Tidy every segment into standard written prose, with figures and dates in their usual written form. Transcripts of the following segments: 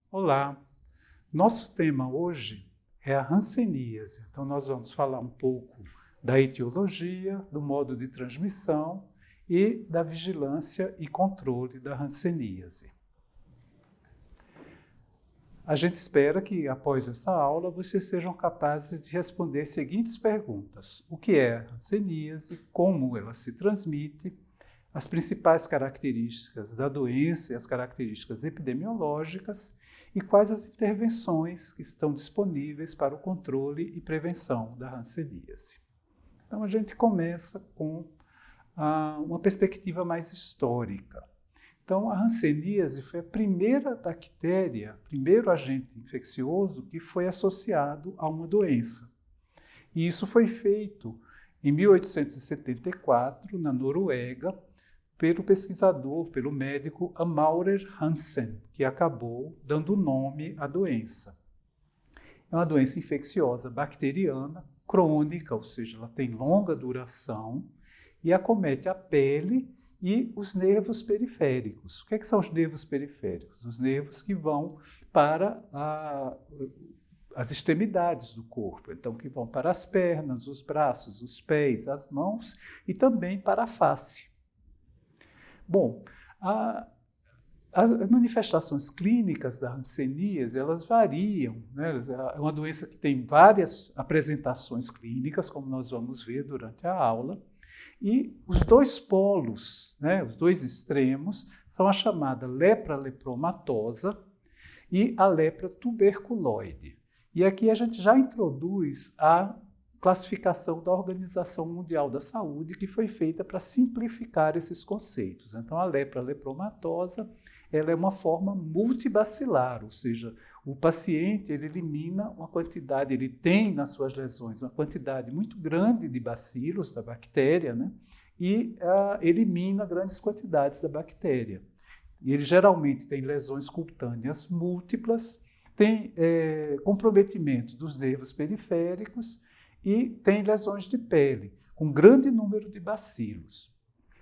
Olá, nosso tema hoje é a hanseníase. Então, nós vamos falar um pouco da etiologia, do modo de transmissão e da vigilância e controle da hanseníase. A gente espera que, após essa aula, vocês sejam capazes de responder as seguintes perguntas: o que é a hanseníase, como ela se transmite, as principais características da doença e as características epidemiológicas e quais as intervenções que estão disponíveis para o controle e prevenção da hanseníase. Então, a gente começa com uma perspectiva mais histórica. Então, a hanseníase foi a primeira bactéria, primeiro agente infeccioso que foi associado a uma doença. E isso foi feito em 1874, na Noruega, pelo pesquisador, pelo médico Amaurer Hansen, que acabou dando nome à doença. É uma doença infecciosa bacteriana, crônica, ou seja, ela tem longa duração e acomete a pele e os nervos periféricos. O que são os nervos periféricos? Os nervos que vão para as extremidades do corpo, então que vão para as pernas, os braços, os pés, as mãos e também para a face. Bom, as manifestações clínicas da hanseníase, elas variam, né? É uma doença que tem várias apresentações clínicas, como nós vamos ver durante a aula, e os dois polos, né, os dois extremos, são a chamada lepra lepromatosa e a lepra tuberculoide. E aqui a gente já introduz a classificação da Organização Mundial da Saúde, que foi feita para simplificar esses conceitos. Então, a lepra lepromatosa, ela é uma forma multibacilar, ou seja, o paciente ele elimina uma quantidade, ele tem nas suas lesões uma quantidade muito grande de bacilos da bactéria, né? E elimina grandes quantidades da bactéria. E ele geralmente tem lesões cutâneas múltiplas, tem comprometimento dos nervos periféricos, e tem lesões de pele, com grande número de bacilos.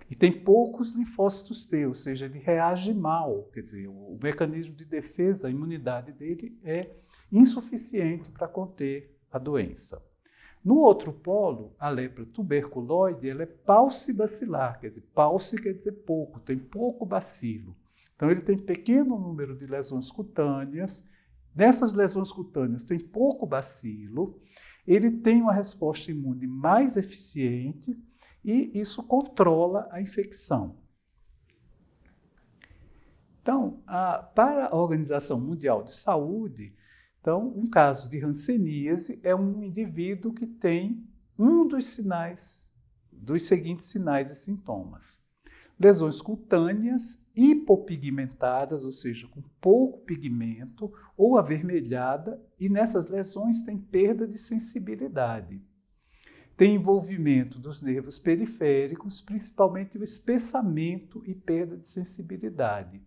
E tem poucos linfócitos T, ou seja, ele reage mal, quer dizer, o mecanismo de defesa, a imunidade dele é insuficiente para conter a doença. No outro polo, a lepra tuberculoide, ela é paucibacilar, quer dizer, pauci quer dizer pouco, tem pouco bacilo. Então, ele tem pequeno número de lesões cutâneas, nessas lesões cutâneas tem pouco bacilo, ele tem uma resposta imune mais eficiente e isso controla a infecção. Então, para a Organização Mundial de Saúde, então, um caso de hanseníase é um indivíduo que tem um dos seguintes sinais e sintomas: lesões cutâneas hipopigmentadas, ou seja, com pouco pigmento, ou avermelhada, e nessas lesões tem perda de sensibilidade. Tem envolvimento dos nervos periféricos, principalmente o espessamento e perda de sensibilidade.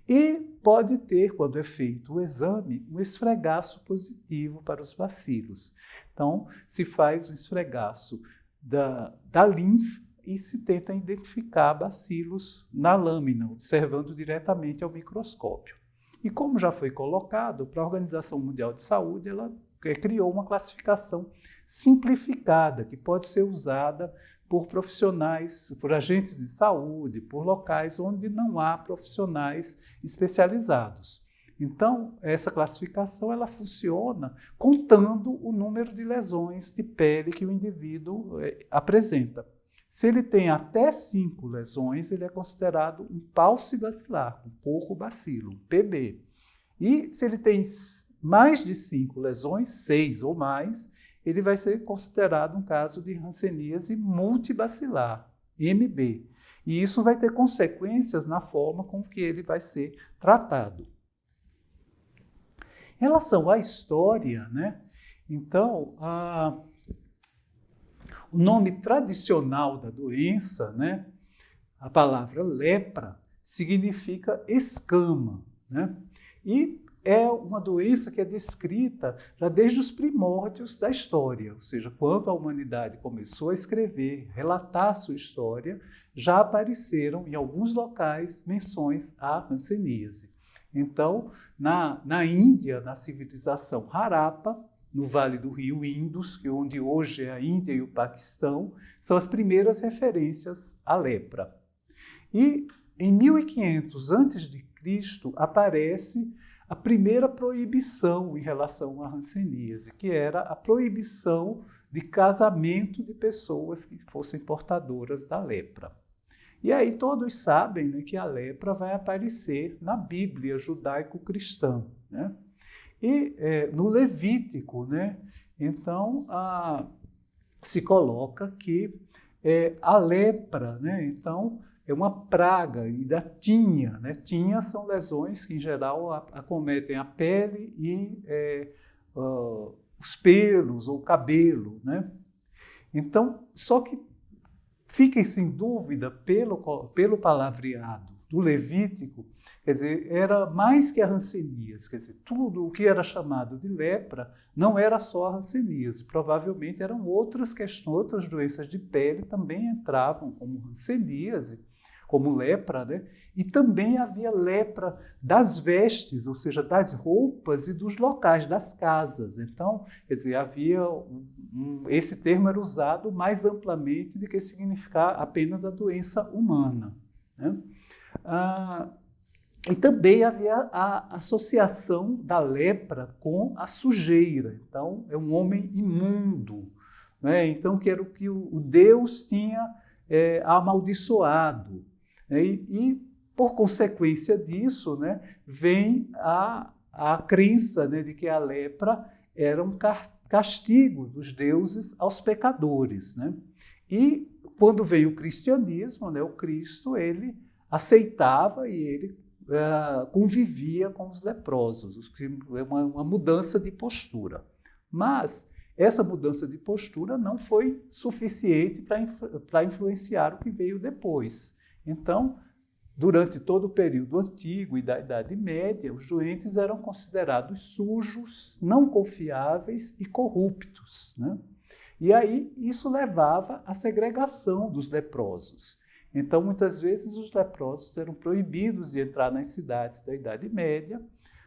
E pode ter, quando é feito o exame, um esfregaço positivo para os bacilos. Então, se faz um esfregaço da linfa, e se tenta identificar bacilos na lâmina, observando diretamente ao microscópio. E como já foi colocado, para a Organização Mundial de Saúde, ela criou uma classificação simplificada, que pode ser usada por profissionais, por agentes de saúde, por locais onde não há profissionais especializados. Então, essa classificação ela funciona contando o número de lesões de pele que o indivíduo apresenta. Se ele tem até 5 lesões, ele é considerado um paucibacilar, um pouco bacilo, um PB. E se ele tem mais de 5 lesões, 6 ou mais, ele vai ser considerado um caso de hanseníase multibacilar, MB. E isso vai ter consequências na forma com que ele vai ser tratado. Em relação à história, né? Então, o nome tradicional da doença, né, a palavra lepra, significa escama, né? E é uma doença que é descrita já desde os primórdios da história, ou seja, quando a humanidade começou a escrever, relatar a sua história, já apareceram em alguns locais menções à hanseníase. Então, na Índia, na civilização Harappa, no Vale do Rio Indus, que onde hoje é a Índia e o Paquistão, são as primeiras referências à lepra. E em 1500 a.C. aparece a primeira proibição em relação à hanseníase, que era a proibição de casamento de pessoas que fossem portadoras da lepra. E aí todos sabem, né, que a lepra vai aparecer na Bíblia judaico-cristã, né? E no Levítico, né, então se coloca que a lepra, né, então, é uma praga e da tinha, né? Tinhas são lesões que, em geral, acometem a pele e os pelos ou o cabelo, né? Então, só que fiquem sem dúvida, pelo palavreado do Levítico, quer dizer, era mais que a hanseníase, quer dizer, tudo o que era chamado de lepra não era só a hanseníase, provavelmente eram outras questões, outras doenças de pele também entravam como hanseníase, como lepra, né? E também havia lepra das vestes, ou seja, das roupas e dos locais, das casas. Então, quer dizer, havia esse termo era usado mais amplamente do que significar apenas a doença humana, né? E também havia a associação da lepra com a sujeira. Então, é um homem imundo, né? Então, que era o que o Deus tinha amaldiçoado. E, por consequência disso, né, vem a crença, né, de que a lepra era um castigo dos deuses aos pecadores, né? E quando veio o cristianismo, né, o Cristo ele aceitava e ele convivia com os leprosos, uma mudança de postura. Mas essa mudança de postura não foi suficiente para influenciar o que veio depois. Então, durante todo o período antigo e da Idade Média, os doentes eram considerados sujos, não confiáveis e corruptos, né? E aí isso levava à segregação dos leprosos. Então, muitas vezes, os leprosos eram proibidos de entrar nas cidades da Idade Média.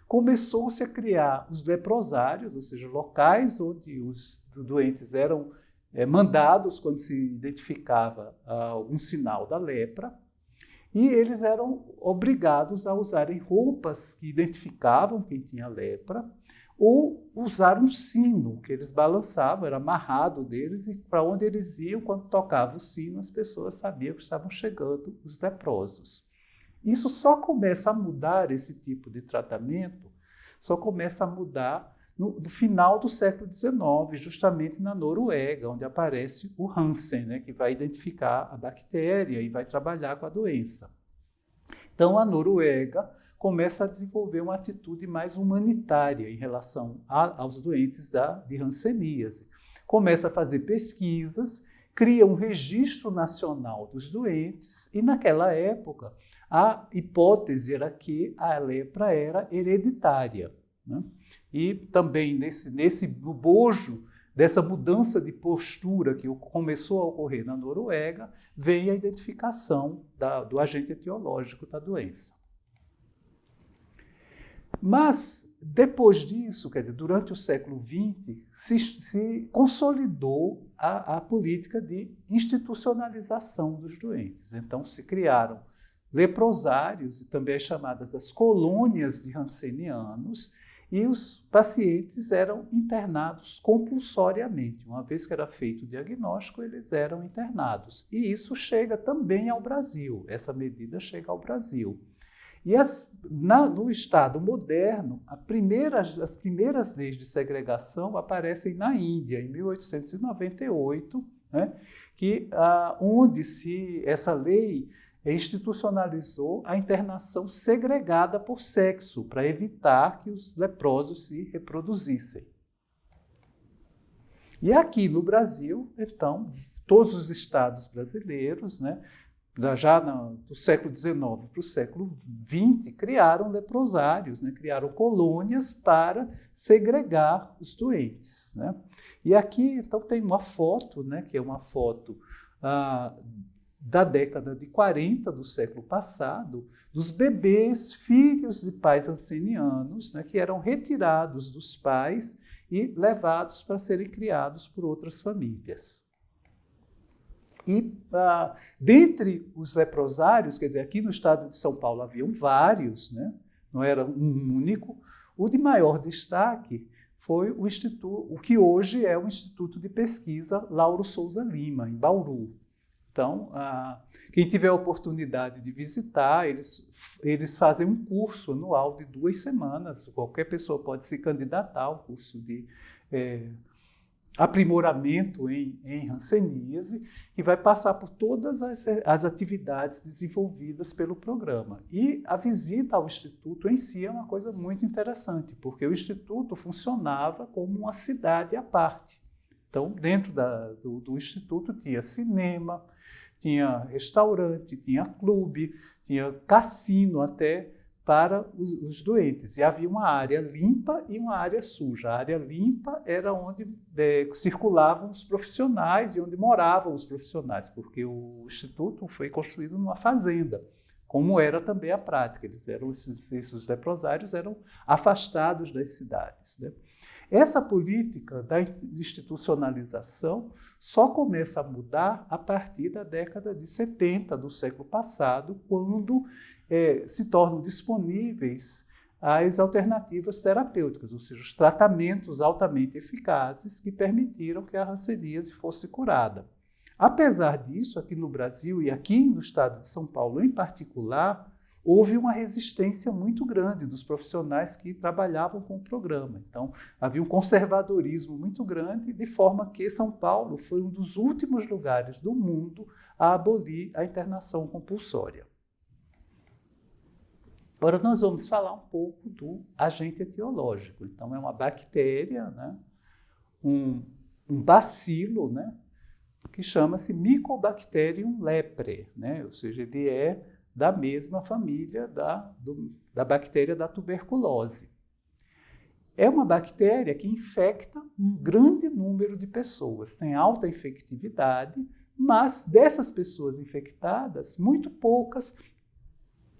Começou-se a criar os leprosários, ou seja, locais onde os doentes eram mandados quando se identificava algum sinal da lepra. E eles eram obrigados a usarem roupas que identificavam quem tinha lepra, ou usar um sino que eles balançavam, era amarrado deles, e para onde eles iam, quando tocava o sino, as pessoas sabiam que estavam chegando os leprosos. Isso só começa a mudar, esse tipo de tratamento, só começa a mudar no final do século XIX, justamente na Noruega, onde aparece o Hansen, né, que vai identificar a bactéria e vai trabalhar com a doença. Então, a Noruega começa a desenvolver uma atitude mais humanitária em relação aos doentes de hanseníase. Começa a fazer pesquisas, cria um registro nacional dos doentes e, naquela época, a hipótese era que a lepra era hereditária, né? E também nesse bojo dessa mudança de postura que começou a ocorrer na Noruega, vem a identificação do agente etiológico da doença. Mas, depois disso, quer dizer, durante o século XX, se consolidou a política de institucionalização dos doentes. Então, se criaram leprosários e também as chamadas das colônias de hansenianos, e os pacientes eram internados compulsoriamente. Uma vez que era feito o diagnóstico, eles eram internados. E isso chega também ao Brasil, essa medida chega ao Brasil. E no Estado moderno, as primeiras leis de segregação aparecem na Índia, em 1898, né, onde essa lei institucionalizou a internação segregada por sexo, para evitar que os leprosos se reproduzissem. E aqui no Brasil, então, todos os estados brasileiros, né, já do século XIX para o século XX, criaram leprosários, né, criaram colônias para segregar os doentes, né? E aqui, então, tem uma foto, né, que é uma foto da década de 40 do século passado, dos bebês filhos de pais ancenianos, né, que eram retirados dos pais e levados para serem criados por outras famílias. E dentre os leprosários, quer dizer, aqui no estado de São Paulo haviam vários, né, não era um único, o de maior destaque foi o instituto, o que hoje é o Instituto de Pesquisa Lauro Souza Lima, em Bauru. Então, quem tiver a oportunidade de visitar, eles fazem um curso anual de 2 semanas. Qualquer pessoa pode se candidatar ao curso de aprimoramento em hanseníase, que vai passar por todas as atividades desenvolvidas pelo programa. E a visita ao Instituto em si é uma coisa muito interessante, porque o Instituto funcionava como uma cidade à parte. Então, dentro do Instituto tinha cinema, tinha restaurante, tinha clube, tinha cassino até para os doentes. E havia uma área limpa e uma área suja. A área limpa era onde circulavam os profissionais e onde moravam os profissionais, porque o Instituto foi construído numa fazenda, como era também a prática. Esses leprosários eram afastados das cidades, né? Essa política da institucionalização só começa a mudar a partir da década de 70 do século passado, quando se tornam disponíveis as alternativas terapêuticas, ou seja, os tratamentos altamente eficazes que permitiram que a hanseníase fosse curada. Apesar disso, aqui no Brasil e aqui no estado de São Paulo em particular, houve uma resistência muito grande dos profissionais que trabalhavam com o programa. Então, havia um conservadorismo muito grande, de forma que São Paulo foi um dos últimos lugares do mundo a abolir a internação compulsória. Agora, nós vamos falar um pouco do agente etiológico. Então, é uma bactéria, né? um bacilo, né? Que chama-se Mycobacterium leprae, né? Ou seja, ele é da mesma família da bactéria da tuberculose. É uma bactéria que infecta um grande número de pessoas, tem alta infectividade, mas dessas pessoas infectadas, muito poucas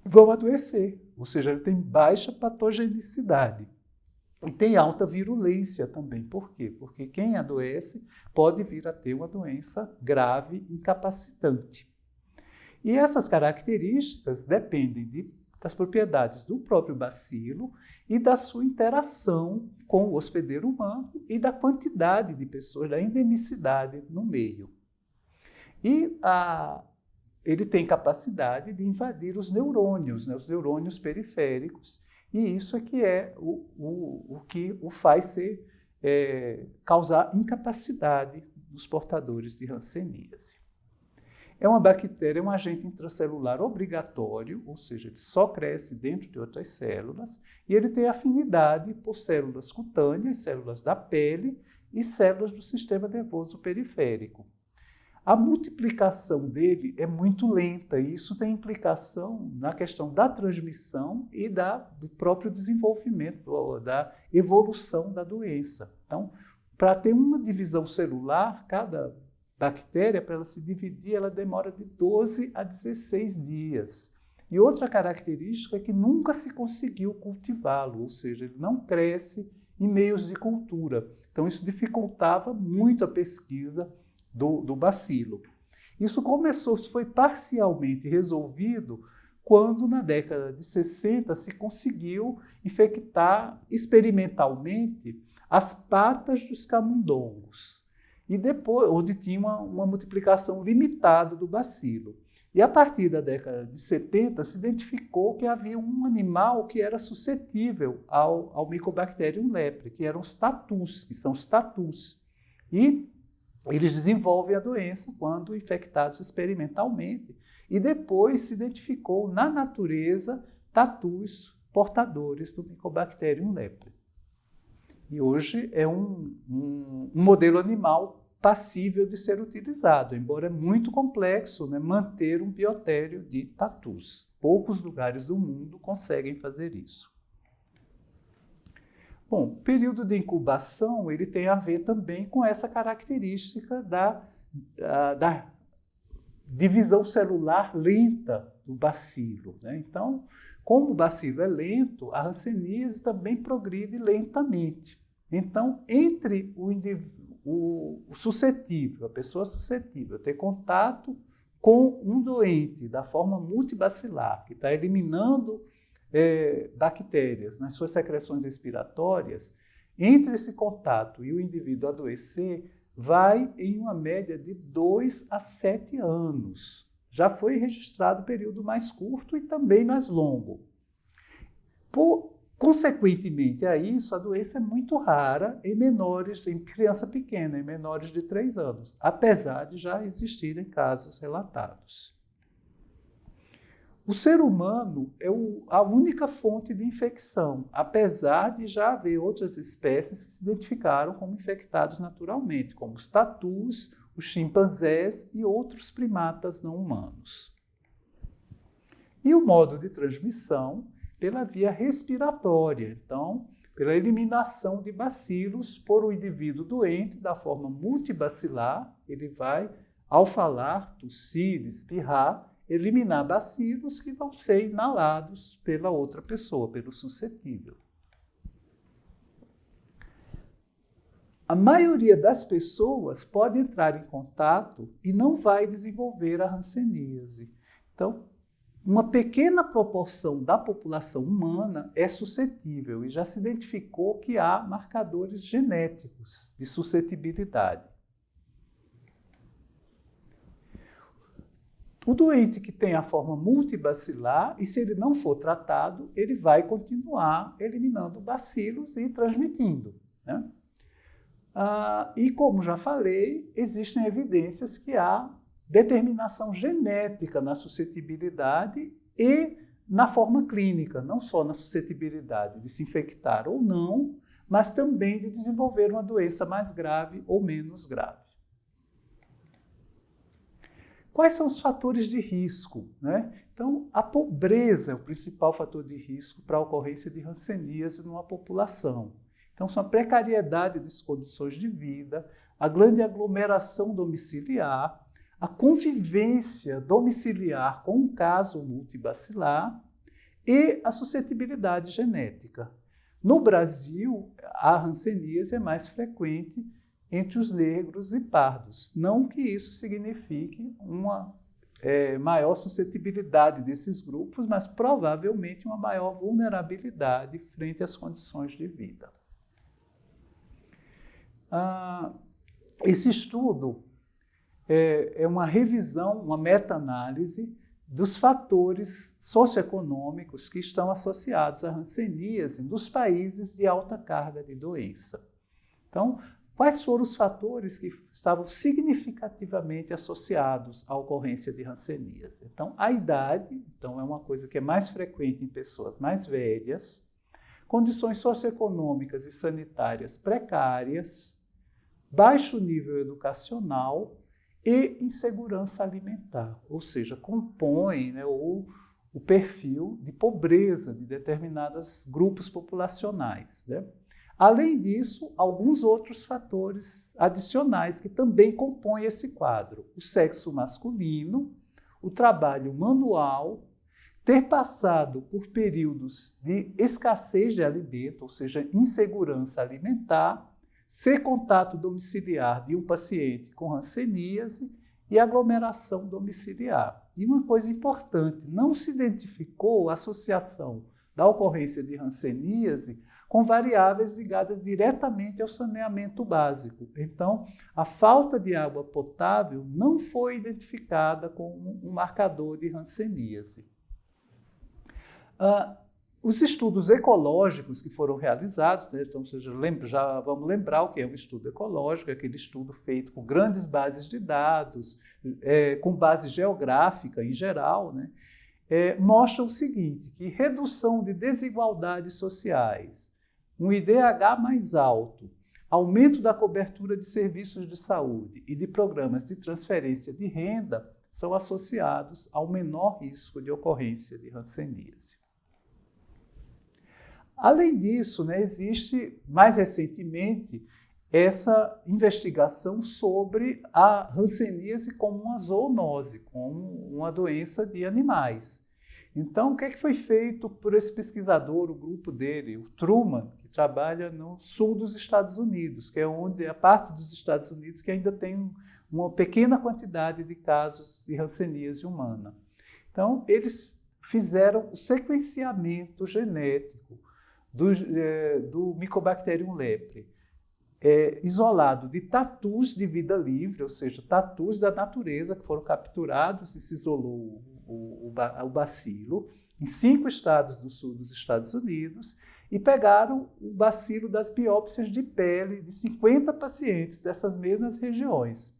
vão adoecer, ou seja, ele tem baixa patogenicidade. E tem alta virulência também. Por quê? Porque quem adoece pode vir a ter uma doença grave, incapacitante. E essas características dependem das propriedades do próprio bacilo e da sua interação com o hospedeiro humano e da quantidade de pessoas, da endemicidade no meio. E ele tem capacidade de invadir os neurônios, né, os neurônios periféricos, e isso é que é o que o faz causar incapacidade nos portadores de hanseníase. É uma bactéria, é um agente intracelular obrigatório, ou seja, ele só cresce dentro de outras células, e ele tem afinidade por células cutâneas, células da pele e células do sistema nervoso periférico. A multiplicação dele é muito lenta, e isso tem implicação na questão da transmissão e do próprio desenvolvimento, da evolução da doença. Então, para ter uma divisão celular, cada bactéria, para ela se dividir, ela demora de 12 a 16 dias. E outra característica é que nunca se conseguiu cultivá-lo, ou seja, ele não cresce em meios de cultura. Então, isso dificultava muito a pesquisa do bacilo. Isso foi parcialmente resolvido quando, na década de 60, se conseguiu infectar experimentalmente as patas dos camundongos. E depois, onde tinha uma multiplicação limitada do bacilo. E a partir da década de 70, se identificou que havia um animal que era suscetível ao Mycobacterium leprae, que eram os tatus, que são os tatus. E eles desenvolvem a doença quando infectados experimentalmente. E depois se identificou na natureza tatus portadores do Mycobacterium leprae. E hoje é um modelo animal passível de ser utilizado, embora é muito complexo, né, manter um biotério de tatus. Poucos lugares do mundo conseguem fazer isso. Bom, o período de incubação ele tem a ver também com essa característica da divisão celular lenta do bacilo, né? Então, como o bacilo é lento, a hanseníase também progride lentamente. Então, entre o suscetível, a pessoa suscetível, ter contato com um doente da forma multibacilar, que está eliminando bactérias nas suas secreções respiratórias, entre esse contato e o indivíduo adoecer, vai em uma média de 2 a 7 anos. Já foi registrado período mais curto e também mais longo. Consequentemente a isso, a doença é muito rara em menores, em criança pequena, em menores de 3 anos, apesar de já existirem casos relatados. O ser humano é a única fonte de infecção, apesar de já haver outras espécies que se identificaram como infectados naturalmente, como os tatus, os chimpanzés e outros primatas não humanos. E o modo de transmissão pela via respiratória, então, pela eliminação de bacilos por um indivíduo doente da forma multibacilar, ele vai, ao falar, tossir, espirrar, eliminar bacilos que vão ser inalados pela outra pessoa, pelo suscetível. A maioria das pessoas pode entrar em contato e não vai desenvolver a hanseníase. Então, uma pequena proporção da população humana é suscetível e já se identificou que há marcadores genéticos de suscetibilidade. O doente que tem a forma multibacilar, e se ele não for tratado, ele vai continuar eliminando bacilos e transmitindo, né? E como já falei, existem evidências que há determinação genética na suscetibilidade e na forma clínica, não só na suscetibilidade de se infectar ou não, mas também de desenvolver uma doença mais grave ou menos grave. Quais são os fatores de risco, né? Então, a pobreza é o principal fator de risco para a ocorrência de hanseníase numa população. Então, são a precariedade das condições de vida, a grande aglomeração domiciliar, a convivência domiciliar com um caso multibacilar e a suscetibilidade genética. No Brasil, a hanseníase é mais frequente entre os negros e pardos. Não que isso signifique uma maior suscetibilidade desses grupos, mas provavelmente uma maior vulnerabilidade frente às condições de vida. Esse estudo é uma revisão, uma meta-análise dos fatores socioeconômicos que estão associados à hanseníase nos países de alta carga de doença. Então, quais foram os fatores que estavam significativamente associados à ocorrência de hanseníase? Então, a idade, então, é uma coisa que é mais frequente em pessoas mais velhas, condições socioeconômicas e sanitárias precárias, baixo nível educacional e insegurança alimentar, ou seja, compõem, né, o perfil de pobreza de determinados grupos populacionais, né? Além disso, alguns outros fatores adicionais que também compõem esse quadro. O sexo masculino, o trabalho manual, ter passado por períodos de escassez de alimento, ou seja, insegurança alimentar, ser contato domiciliar de um paciente com hanseníase e aglomeração domiciliar. E uma coisa importante, não se identificou a associação da ocorrência de hanseníase com variáveis ligadas diretamente ao saneamento básico. Então, a falta de água potável não foi identificada como um marcador de hanseníase. Os estudos ecológicos que foram realizados, né, então, já vamos lembrar o que é um estudo ecológico, é aquele estudo feito com grandes bases de dados, com base geográfica em geral, né, mostram o seguinte, que redução de desigualdades sociais, um IDH mais alto, aumento da cobertura de serviços de saúde e de programas de transferência de renda são associados ao menor risco de ocorrência de hanseníase. Além disso, né, existe, mais recentemente, essa investigação sobre a hanseníase como uma zoonose, como uma doença de animais. Então, o que é que foi feito por esse pesquisador, o grupo dele, o Truman, que trabalha no sul dos Estados Unidos, que é onde a parte dos Estados Unidos que ainda tem uma pequena quantidade de casos de hanseníase humana. Então, eles fizeram o sequenciamento genético do Mycobacterium leprae, isolado de tatus de vida livre, ou seja, tatus da natureza que foram capturados e se isolou o bacilo em 5 estados do sul dos Estados Unidos e pegaram o bacilo das biópsias de pele de 50 pacientes dessas mesmas regiões.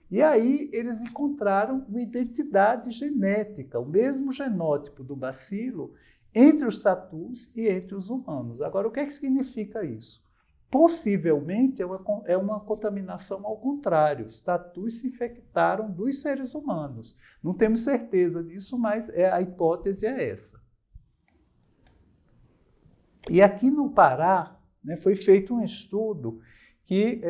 E aí eles encontraram uma identidade genética, o mesmo genótipo do bacilo entre os tatus e entre os humanos. Agora, o que é que significa isso? Possivelmente é uma contaminação ao contrário. Os tatus se infectaram dos seres humanos. Não temos certeza disso, mas a hipótese é essa. E aqui no Pará, né, foi feito um estudo que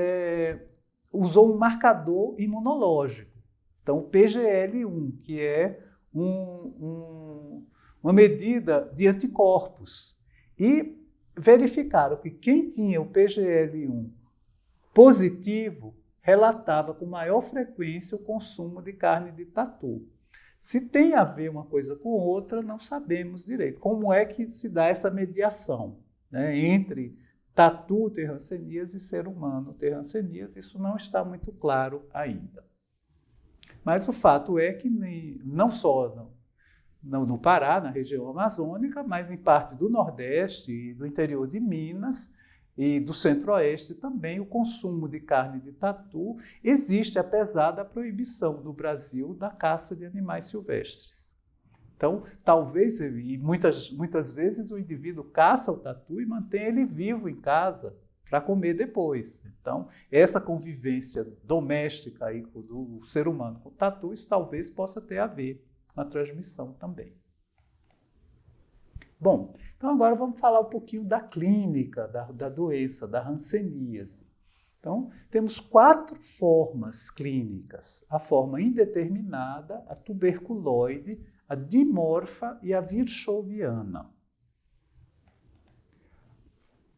usou um marcador imunológico. Então, o PGL-1, que é uma medida de anticorpos. E verificaram que quem tinha o PGL-1 positivo relatava com maior frequência o consumo de carne de tatu. Se tem a ver uma coisa com outra, não sabemos direito. Como é que se dá essa mediação, né, entre tatu ter hanseníase e ser humano ter hanseníase? Isso não está muito claro ainda. Mas o fato é que não só no Pará, na região amazônica, mas em parte do Nordeste e do interior de Minas e do Centro-Oeste também, o consumo de carne de tatu existe, apesar da proibição no Brasil da caça de animais silvestres. Então, talvez, e muitas vezes o indivíduo caça o tatu e mantém ele vivo em casa para comer depois. Então, essa convivência doméstica aí do ser humano com o tatu, isso talvez possa ter a ver na transmissão também. Bom, então agora vamos falar um pouquinho da clínica da doença, da hanseníase. Então, temos 4 formas clínicas: a forma indeterminada, a tuberculoide, a dimorfa e a virchoviana.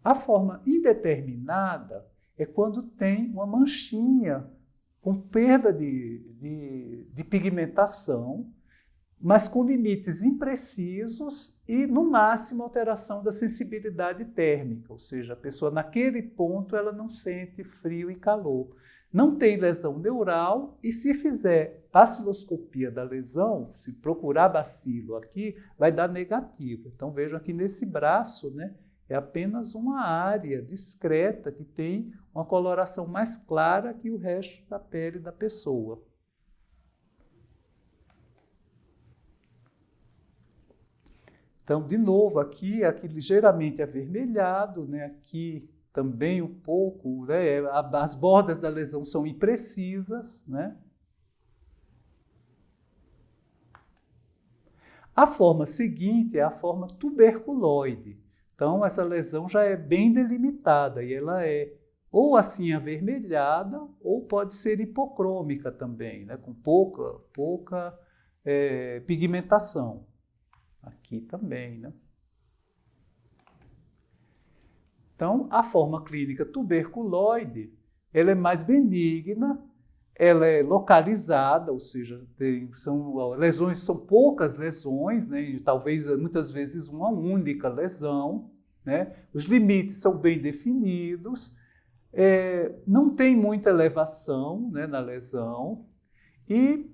A forma indeterminada é quando tem uma manchinha com perda de pigmentação, mas com limites imprecisos e, no máximo, alteração da sensibilidade térmica, ou seja, a pessoa naquele ponto ela não sente frio e calor. Não tem lesão neural e, se fizer baciloscopia da lesão, se procurar bacilo aqui, vai dar negativo. Então vejam aqui nesse braço, né, é apenas uma área discreta que tem uma coloração mais clara que o resto da pele da pessoa. Então, de novo, aqui ligeiramente avermelhado, né? Aqui também um pouco, né? As bordas da lesão são imprecisas, né? A forma seguinte é a forma tuberculoide. Então, essa lesão já é bem delimitada e ela é ou assim avermelhada ou pode ser hipocrômica também, né? Com pouca pigmentação. Aqui também, né? Então, a forma clínica tuberculoide, ela é mais benigna, ela é localizada, ou seja, são poucas lesões, né? Talvez muitas vezes uma única lesão, né? Os limites são bem definidos, não tem muita elevação, né, na lesão e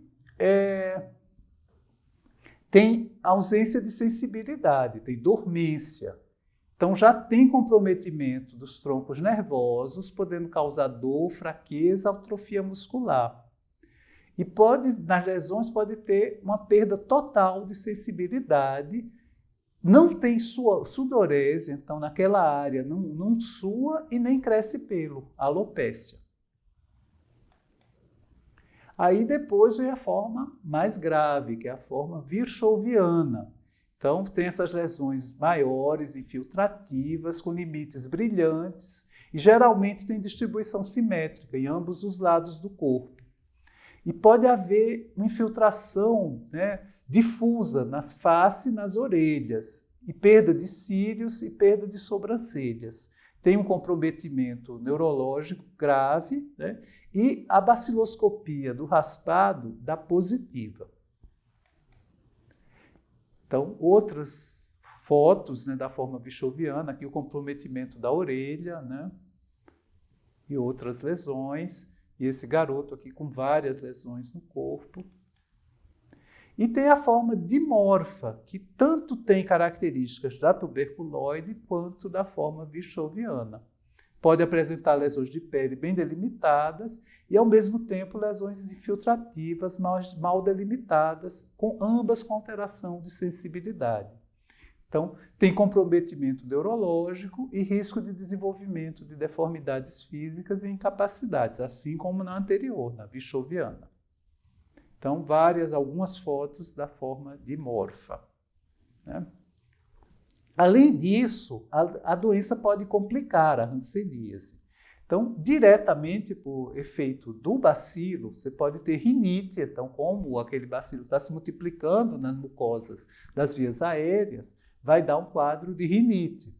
tem ausência de sensibilidade, tem dormência. Então, já tem comprometimento dos troncos nervosos, podendo causar dor, fraqueza, atrofia muscular. E nas lesões pode ter uma perda total de sensibilidade, não tem sudorese, então naquela área não sua e nem cresce pelo, alopécia. Aí depois vem a forma mais grave, que é a forma virchoviana. Então, tem essas lesões maiores, infiltrativas, com limites brilhantes, e geralmente tem distribuição simétrica em ambos os lados do corpo. E pode haver uma infiltração, né, difusa nas faces e nas orelhas, e perda de cílios e perda de sobrancelhas. Tem um comprometimento neurológico grave, né, e a baciloscopia do raspado dá positiva. Então, outras fotos, né, da forma vichoviana, aqui o comprometimento da orelha, né, e outras lesões, e esse garoto aqui com várias lesões no corpo. E tem a forma dimorfa, que tanto tem características da tuberculoide quanto da forma vichoviana. Pode apresentar lesões de pele bem delimitadas e, ao mesmo tempo, lesões infiltrativas mal delimitadas, ambas com alteração de sensibilidade. Então, tem comprometimento neurológico e risco de desenvolvimento de deformidades físicas e incapacidades, assim como na anterior, na vichoviana. Então, algumas fotos da forma dimorfa, né? Além disso, a doença pode complicar a hanseníase. Então, diretamente por efeito do bacilo, você pode ter rinite. Então, como aquele bacilo está se multiplicando nas mucosas das vias aéreas, vai dar um quadro de rinite.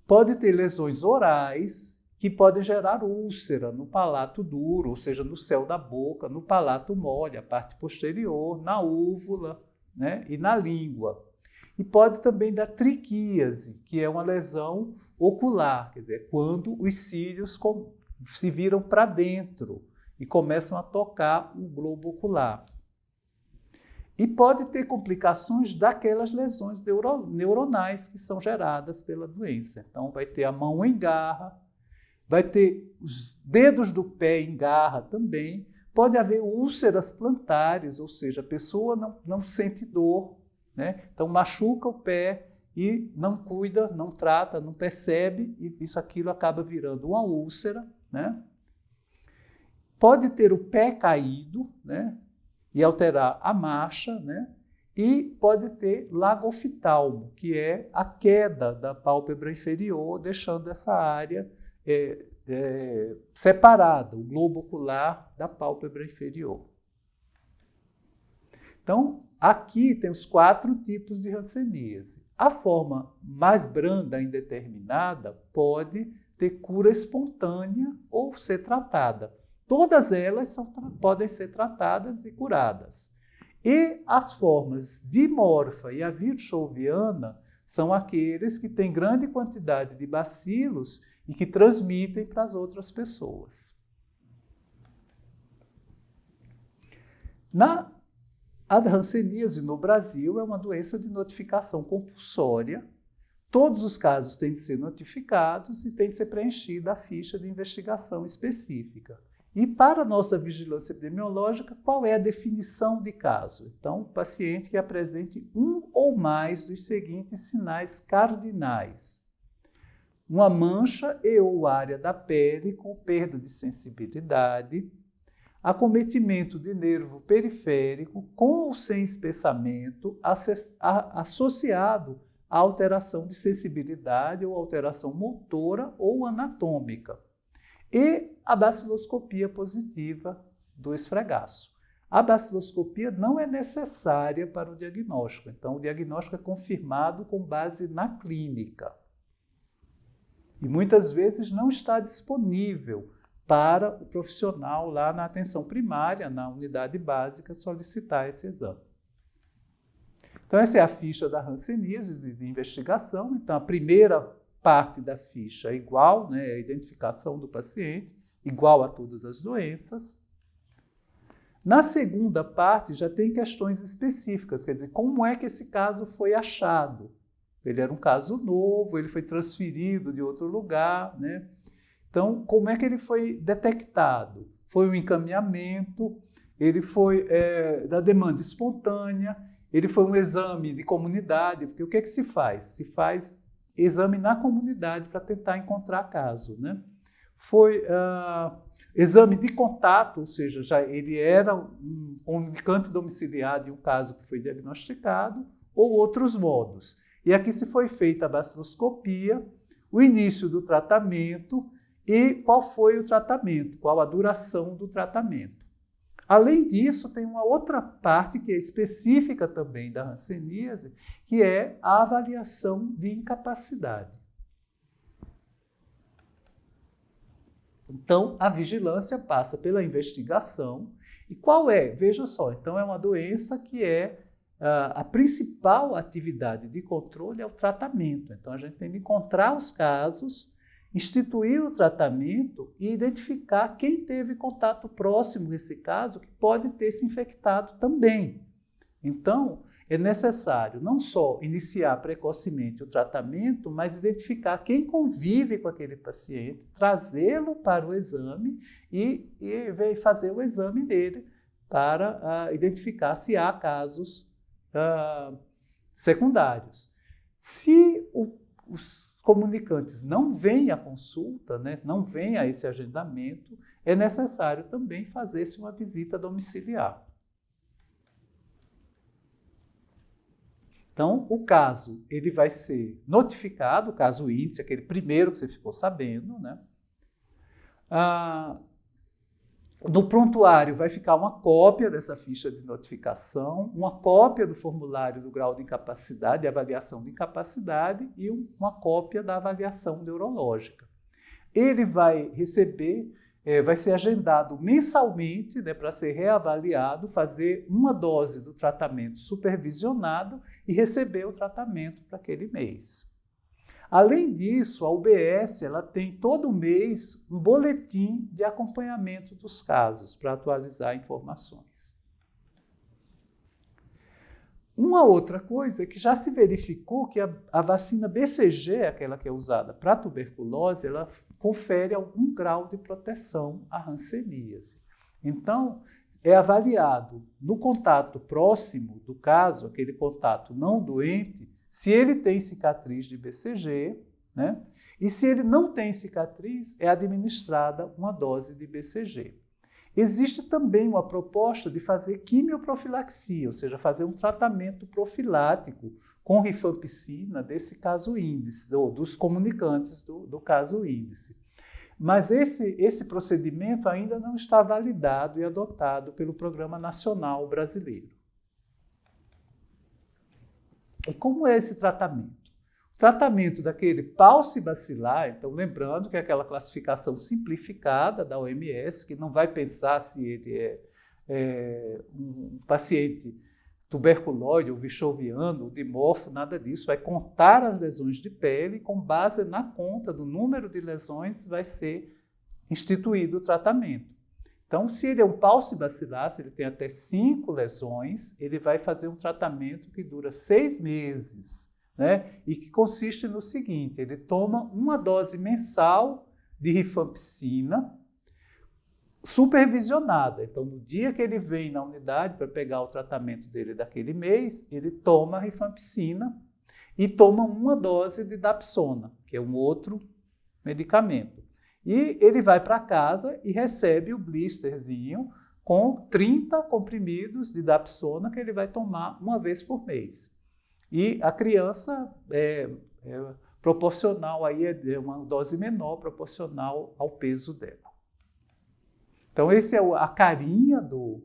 Pode ter lesões orais, que podem gerar úlcera no palato duro, ou seja, no céu da boca, no palato mole, a parte posterior, na úvula, né, e na língua. E pode também dar triquíase, que é uma lesão ocular, quer dizer, quando os cílios se viram para dentro e começam a tocar o globo ocular. E pode ter complicações daquelas lesões neuronais que são geradas pela doença. Então, vai ter a mão em garra, vai ter os dedos do pé em garra também, pode haver úlceras plantares, ou seja, a pessoa não sente dor, né? Então, machuca o pé e não cuida, não trata, não percebe, e aquilo acaba virando uma úlcera, né? Pode ter o pé caído, né, e alterar a marcha, né? E pode ter lagoftalmo, que é a queda da pálpebra inferior, deixando essa área separada, o globo ocular da pálpebra inferior. Então, aqui tem os 4 tipos de hanseníase. A forma mais branda, indeterminada, pode ter cura espontânea ou ser tratada. Todas elas podem ser tratadas e curadas. E as formas dimorfa e a vichoviana são aqueles que têm grande quantidade de bacilos e que transmitem para as outras pessoas. A hanseníase no Brasil é uma doença de notificação compulsória. Todos os casos têm de ser notificados e tem de ser preenchida a ficha de investigação específica. E para a nossa vigilância epidemiológica, qual é a definição de caso? Então, o paciente que apresente um ou mais dos seguintes sinais cardinais: uma mancha ou área da pele com perda de sensibilidade, acometimento de nervo periférico com ou sem espessamento associado à alteração de sensibilidade ou alteração motora ou anatômica, e a baciloscopia positiva do esfregaço. A baciloscopia não é necessária para o diagnóstico, então o diagnóstico é confirmado com base na clínica. E muitas vezes não está disponível para o profissional lá na atenção primária, na unidade básica, solicitar esse exame. Então, essa é a ficha da hanseníase de investigação. Então, a primeira parte da ficha é igual, né, a identificação do paciente, igual a todas as doenças. Na segunda parte, já tem questões específicas, quer dizer, como é que esse caso foi achado? Ele era um caso novo, ele foi transferido de outro lugar, né? Então, como é que ele foi detectado? Foi um encaminhamento, ele foi da demanda espontânea, ele foi um exame de comunidade, porque o que é que se faz? Se faz exame na comunidade para tentar encontrar caso, né? Foi exame de contato, ou seja, ele era um comunicante domiciliar de um caso que foi diagnosticado, ou outros modos. E aqui se foi feita a baciloscopia, o início do tratamento e qual foi o tratamento, qual a duração do tratamento. Além disso, tem uma outra parte que é específica também da hanseníase, que é a avaliação de incapacidade. Então, a vigilância passa pela investigação. E qual é? Veja só, então é uma doença que a principal atividade de controle é o tratamento. Então, a gente tem que encontrar os casos, instituir o tratamento e identificar quem teve contato próximo nesse caso que pode ter se infectado também. Então, é necessário não só iniciar precocemente o tratamento, mas identificar quem convive com aquele paciente, trazê-lo para o exame e fazer o exame dele para identificar se há casos secundários. Se os comunicantes não vêm à consulta, né, não vêm a esse agendamento, é necessário também fazer-se uma visita domiciliar. Então, o caso ele vai ser notificado, o caso índice, aquele primeiro que você ficou sabendo, né? No prontuário vai ficar uma cópia dessa ficha de notificação, uma cópia do formulário do grau de incapacidade, de avaliação de incapacidade e uma cópia da avaliação neurológica. Ele vai receber, vai ser agendado mensalmente, né, para ser reavaliado, fazer uma dose do tratamento supervisionado e receber o tratamento para aquele mês. Além disso, a UBS ela tem todo mês um boletim de acompanhamento dos casos para atualizar informações. Uma outra coisa é que já se verificou que a vacina BCG, aquela que é usada para tuberculose, ela confere algum grau de proteção à hanseníase. Então, é avaliado no contato próximo do caso, aquele contato não doente, se ele tem cicatriz de BCG, né? E se ele não tem cicatriz, é administrada uma dose de BCG. Existe também uma proposta de fazer quimioprofilaxia, ou seja, fazer um tratamento profilático com rifampicina desse caso índice, dos comunicantes do caso índice. Mas esse procedimento ainda não está validado e adotado pelo Programa Nacional Brasileiro. E como é esse tratamento? O tratamento daquele paucibacilar, então lembrando que é aquela classificação simplificada da OMS, que não vai pensar se ele é um paciente tuberculóide, ou vichoviano, ou dimorfo, nada disso, vai contar as lesões de pele e com base na conta do número de lesões vai ser instituído o tratamento. Então, se ele é um paucibacilar, se ele tem até 5 lesões, ele vai fazer um tratamento que dura 6 meses, né? E que consiste no seguinte, ele toma uma dose mensal de rifampicina supervisionada. Então, no dia que ele vem na unidade para pegar o tratamento dele daquele mês, ele toma a rifampicina e toma uma dose de dapsona, que é um outro medicamento. E ele vai para casa e recebe o blisterzinho com 30 comprimidos de dapsona que ele vai tomar uma vez por mês. E a criança é proporcional, aí é uma dose menor, proporcional ao peso dela. Então, esse é a carinha do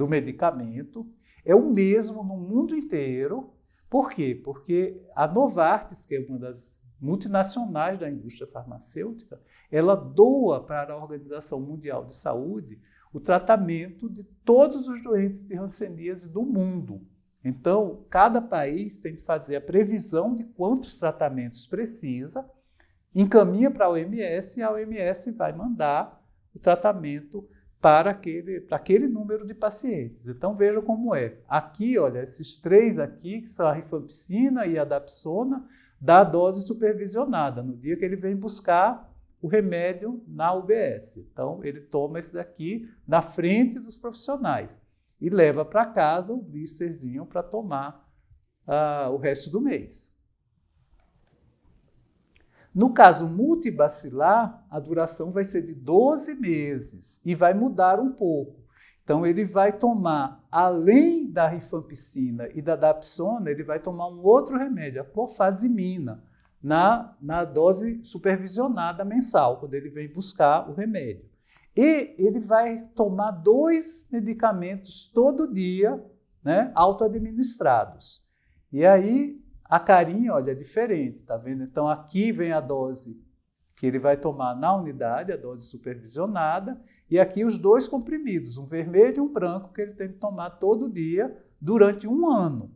medicamento, é o mesmo no mundo inteiro. Por quê? Porque a Novartis, que é uma das multinacionais da indústria farmacêutica, ela doa para a Organização Mundial de Saúde o tratamento de todos os doentes de hanseníase do mundo. Então, cada país tem que fazer a previsão de quantos tratamentos precisa, encaminha para a OMS e a OMS vai mandar o tratamento para aquele número de pacientes. Então, vejam como é. Aqui, olha, esses 3 aqui, que são a rifampicina e a dapsona, dá a dose supervisionada, no dia que ele vem buscar o remédio na UBS. Então, ele toma esse daqui na frente dos profissionais e leva para casa o blisterzinho para tomar o resto do mês. No caso multibacilar, a duração vai ser de 12 meses e vai mudar um pouco. Então, ele vai tomar, além da rifampicina e da dapsona, ele vai tomar um outro remédio, a clofazimina, na dose supervisionada mensal, quando ele vem buscar o remédio. E ele vai tomar 2 medicamentos todo dia, né, auto-administrados. E aí, a carinha, olha, é diferente, tá vendo? Então, aqui vem a dose que ele vai tomar na unidade, a dose supervisionada, e aqui os 2 comprimidos, um vermelho e um branco, que ele tem que tomar todo dia durante 1 ano.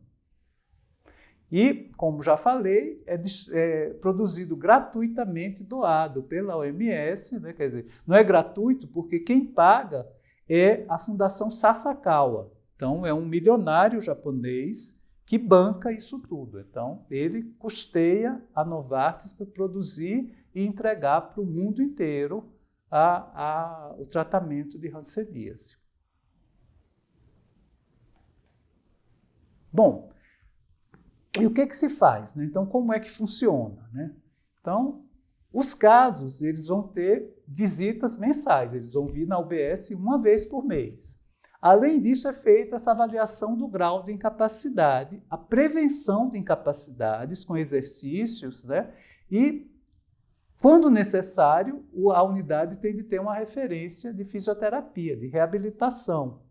E, como já falei, é produzido gratuitamente, doado pela OMS, né? Quer dizer, não é gratuito porque quem paga é a Fundação Sasakawa. Então, é um milionário japonês que banca isso tudo. Então, ele custeia a Novartis para produzir e entregar para o mundo inteiro o tratamento de hanseníase. Bom, e o que se faz, né? Então, como é que funciona, né? Então, os casos, eles vão ter visitas mensais, eles vão vir na UBS 1 vez por mês. Além disso, é feita essa avaliação do grau de incapacidade, a prevenção de incapacidades com exercícios, né? E, quando necessário, a unidade tem de ter uma referência de fisioterapia, de reabilitação.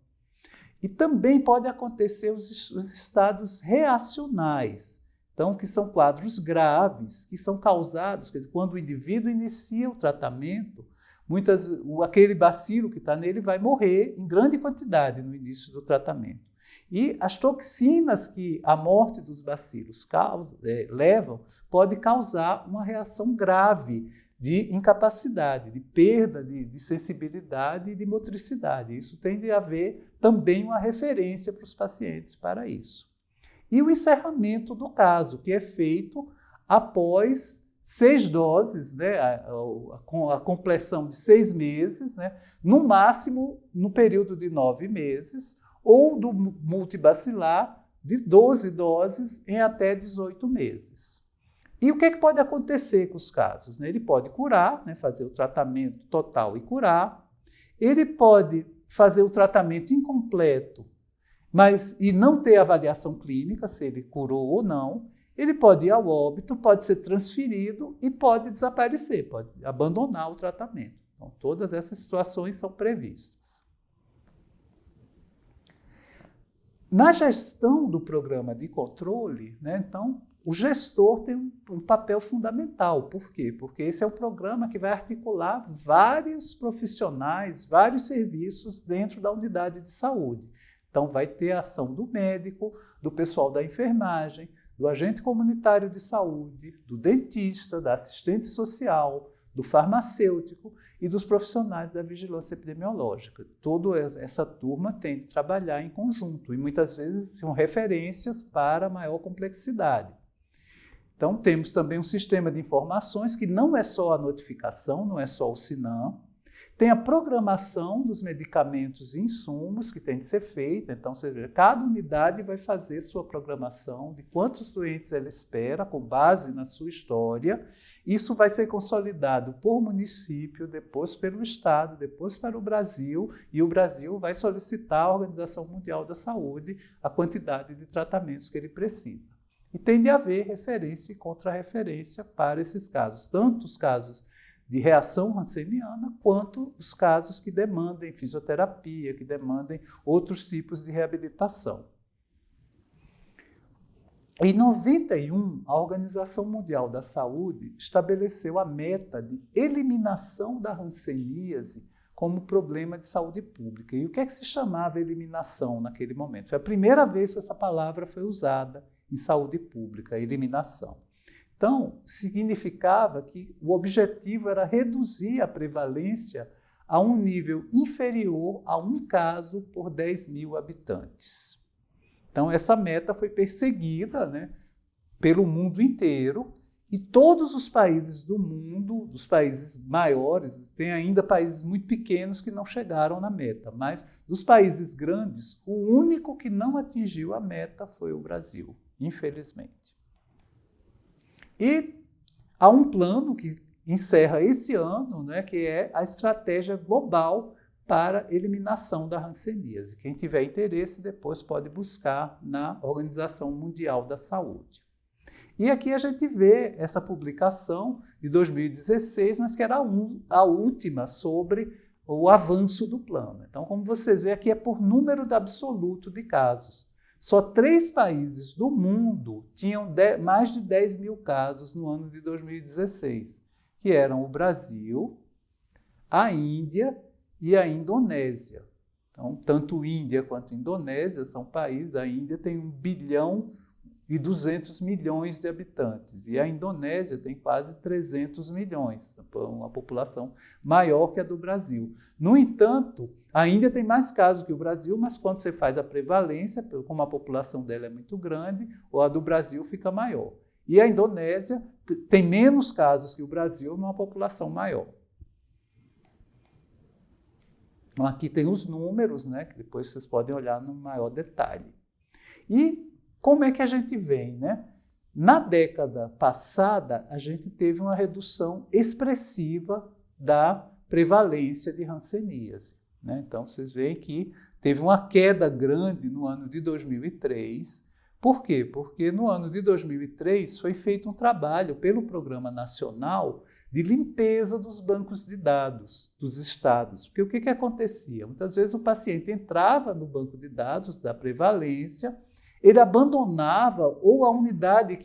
E também pode acontecer os estados reacionais, então, que são quadros graves, que são causados, quer dizer, quando o indivíduo inicia o tratamento, aquele bacilo que está nele vai morrer em grande quantidade no início do tratamento. E as toxinas que a morte dos bacilos levam pode causar uma reação grave de incapacidade, de perda de sensibilidade e de motricidade. Isso tem de haver também uma referência para os pacientes para isso. E o encerramento do caso, que é feito após 6 doses, né, com a compleção de 6 meses, né, no máximo no período de 9 meses, ou do multibacilar de 12 doses em até 18 meses. E o que pode acontecer com os casos? Ele pode curar, né, fazer o tratamento total e curar. Ele pode fazer o tratamento incompleto, e não ter avaliação clínica, se ele curou ou não. Ele pode ir ao óbito, pode ser transferido e pode desaparecer, pode abandonar o tratamento. Então, todas essas situações são previstas. Na gestão do programa de controle, né, então, o gestor tem um papel fundamental. Por quê? Porque esse é um programa que vai articular vários profissionais, vários serviços dentro da unidade de saúde. Então, vai ter a ação do médico, do pessoal da enfermagem, do agente comunitário de saúde, do dentista, da assistente social, do farmacêutico e dos profissionais da vigilância epidemiológica. Toda essa turma tem de trabalhar em conjunto e muitas vezes são referências para maior complexidade. Então, temos também um sistema de informações que não é só a notificação, não é só o SINAM, tem a programação dos medicamentos e insumos que tem de ser feita. Então, cada unidade vai fazer sua programação de quantos doentes ela espera, com base na sua história. Isso vai ser consolidado por município, depois pelo Estado, depois para o Brasil, e o Brasil vai solicitar à Organização Mundial da Saúde a quantidade de tratamentos que ele precisa. E tem de haver referência e contra-referência para esses casos, tanto os casos de reação hanseníana, quanto os casos que demandem fisioterapia, que demandem outros tipos de reabilitação. Em 91, a Organização Mundial da Saúde estabeleceu a meta de eliminação da hanseníase como problema de saúde pública. E o que é que se chamava eliminação naquele momento? Foi a primeira vez que essa palavra foi usada em saúde pública, eliminação. Então, significava que o objetivo era reduzir a prevalência a um nível inferior a 1 caso por 10 mil habitantes. Então, essa meta foi perseguida, né, pelo mundo inteiro, e todos os países do mundo, dos países maiores, tem ainda países muito pequenos que não chegaram na meta, mas dos países grandes, o único que não atingiu a meta foi o Brasil, infelizmente. E há um plano que encerra esse ano, né, que é a Estratégia Global para eliminação da hanseníase. Quem tiver interesse depois pode buscar na Organização Mundial da Saúde. E aqui a gente vê essa publicação de 2016, mas que era a última sobre o avanço do plano. Então, como vocês veem, aqui é por número absoluto de casos. Só 3 países do mundo tinham mais de 10 mil casos no ano de 2016, que eram o Brasil, a Índia e a Indonésia. Então, tanto Índia quanto Indonésia são países. A Índia tem 1 bilhão e 200 milhões de habitantes, e a Indonésia tem quase 300 milhões, uma população maior que a do Brasil. No entanto, a Índia tem mais casos que o Brasil, mas quando você faz a prevalência, como a população dela é muito grande, a do Brasil fica maior. E a Indonésia tem menos casos que o Brasil, numa população maior. Então, aqui tem os números, né, que depois vocês podem olhar no maior detalhe. E como é que a gente vem, né? Na década passada, a gente teve uma redução expressiva da prevalência de hanseníase, né? Então, vocês veem que teve uma queda grande no ano de 2003. Por quê? Porque no ano de 2003 foi feito um trabalho pelo Programa Nacional de limpeza dos bancos de dados dos estados. Porque o que acontecia? Muitas vezes o paciente entrava no banco de dados da prevalência, ele abandonava, ou a unidade